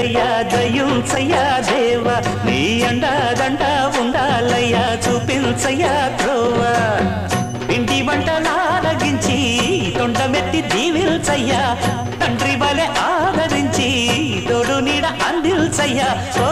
దయా దయుంచయ్యా దేవ నీ అండాదండ ఉండాలయ్యా చూపించయ్యా త్రోవ ఇంటి వంటలారగించి తొండమెత్తి దీవిల్చయ్యా తండ్రి వలె ఆదరించి తోడు నీడ అందిల్చయ్యా ఓ